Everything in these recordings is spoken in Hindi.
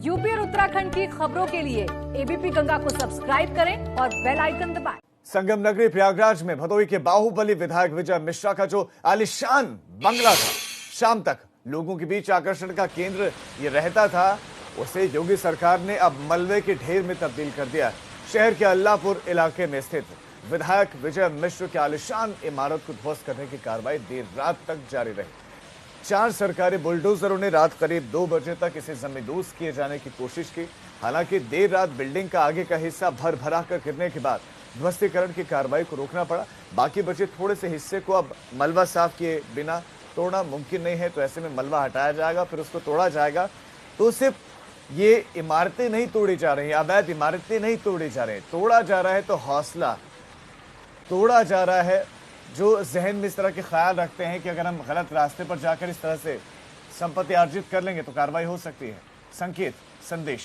यूपी और उत्तराखंड की खबरों के लिए एबीपी गंगा को सब्सक्राइब करें और बेल आइकन दबाएं। संगम नगरी प्रयागराज में भदोही के बाहुबली विधायक विजय मिश्रा का जो आलिशान बंगला था, शाम तक लोगों के बीच आकर्षण का केंद्र ये रहता था, उसे योगी सरकार ने अब मलबे के ढेर में तब्दील कर दिया। शहर के अल्लाहपुर इलाके में स्थित विधायक विजय मिश्र की आलिशान इमारत को ध्वस्त करने की कार्रवाई देर रात तक जारी रही। 4 सरकारी बुलडोजरों ने रात करीब 2 बजे तक इसे जमींदोज किए जाने की कोशिश की। हालांकि देर रात बिल्डिंग का आगे का हिस्सा भर कर गिरने के बाद ध्वस्तीकरण की कार्रवाई को रोकना पड़ा। बाकी बचे थोड़े से हिस्से को अब मलबा साफ किए बिना तोड़ना मुमकिन नहीं है, तो ऐसे में मलबा हटाया जाएगा, फिर उसको तोड़ा जाएगा। तो सिर्फ ये इमारतें नहीं तोड़ी जा रही, अवैध इमारतें नहीं तोड़ी जा रही, तोड़ा जा रहा है तो हौसला तोड़ा जा रहा है। जो जहन में इस तरह के ख्याल रखते हैं कि अगर हम गलत रास्ते पर जाकर इस तरह से संपत्ति अर्जित कर लेंगे तो कार्रवाई हो सकती है। संकेत, संदेश।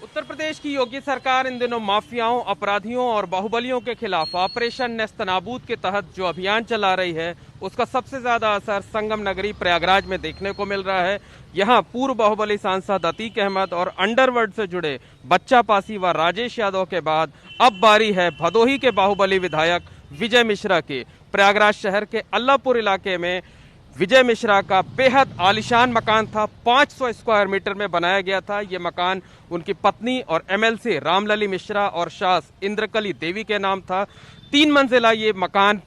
उत्तर प्रदेश की योगी सरकार इन दिनों माफियाओं, अपराधियों और बाहुबलियों के खिलाफ ऑपरेशन नेस्तनाबूद के तहत जो अभियान चला रही है, उसका सबसे ज्यादा असर संगम नगरी प्रयागराज में देखने को मिल रहा है। यहां पूर्व बाहुबली सांसद अतीक अहमद और अंडरवर्ल्ड से जुड़े बच्चा पासी व राजेश यादव के बाद अब बारी है भदोही के बाहुबली विधायक विजय मिश्रा की। प्रयागराज शहर के अल्लाहपुर इलाके में विजय मिश्रा का बेहद आलिशान मकान था, 500 स्क्वायर मीटर में बनाया गया था। ये मकान उनकी पत्नी और एमएलसी रामलली मिश्रा और सास इंद्रकली देवी के नाम था। 3 मंजिला ये मकान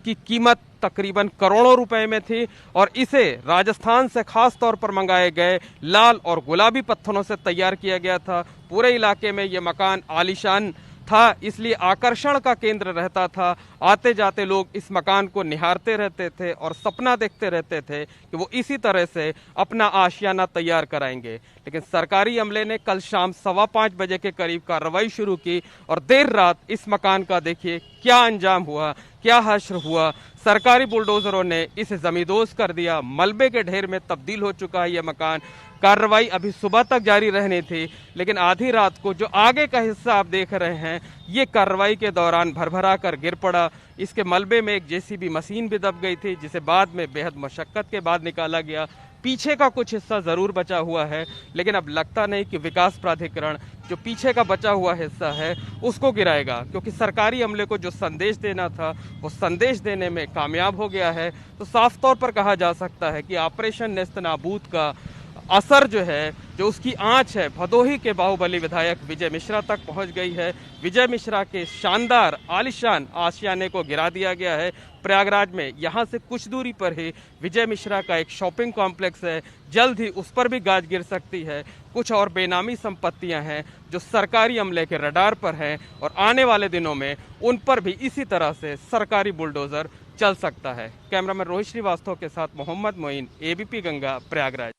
की कीमत तकरीबन करोड़ों रुपए में थी और इसे राजस्थान से खास तौर पर मंगाए गए लाल और गुलाबी पत्थरों से तैयार किया गया था। पूरे इलाके में ये मकान आलिशान था, इसलिए आकर्षण का केंद्र रहता था। आते जाते लोग इस मकान को निहारते रहते थे और सपना देखते रहते थे कि वो इसी तरह से अपना आशियाना तैयार कराएंगे। लेकिन सरकारी अमले ने कल शाम 5:15 बजे के करीब कार्रवाई शुरू की और देर रात इस मकान का देखिए क्या अंजाम हुआ, क्या हश्र हुआ। सरकारी बुलडोजरों ने इसे जमींदोज कर दिया, मलबे के ढेर में तब्दील हो चुका है यह मकान। कार्रवाई अभी सुबह तक जारी रहनी थी, लेकिन आधी रात को जो आगे का हिस्सा आप देख रहे हैं, ये कार्रवाई के दौरान भरभरा कर गिर पड़ा। इसके मलबे में एक जेसीबी मशीन भी दब गई थी, जिसे बाद में बेहद मशक्कत के बाद निकाला गया। पीछे का कुछ हिस्सा जरूर बचा हुआ है, लेकिन अब लगता नहीं कि विकास प्राधिकरण जो पीछे का बचा हुआ हिस्सा है उसको गिराएगा, क्योंकि सरकारी अमले को जो संदेश देना था वो संदेश देने में कामयाब हो गया है। तो साफ तौर पर कहा जा सकता है कि ऑपरेशन नेस्तनाबूद का असर जो है, जो उसकी आंच है, भदोही के बाहुबली विधायक विजय मिश्रा तक पहुंच गई है। विजय मिश्रा के शानदार आलिशान आशियाने को गिरा दिया गया है। प्रयागराज में यहाँ से कुछ दूरी पर ही विजय मिश्रा का एक शॉपिंग कॉम्प्लेक्स है, जल्द ही उस पर भी गाज गिर सकती है। कुछ और बेनामी संपत्तियां हैं जो सरकारी अमले के रडार पर हैं और आने वाले दिनों में उन पर भी इसी तरह से सरकारी बुलडोजर चल सकता है। कैमरामैन रोहित श्रीवास्तव के साथ मोहम्मद मोइन, एबीपी गंगा, प्रयागराज।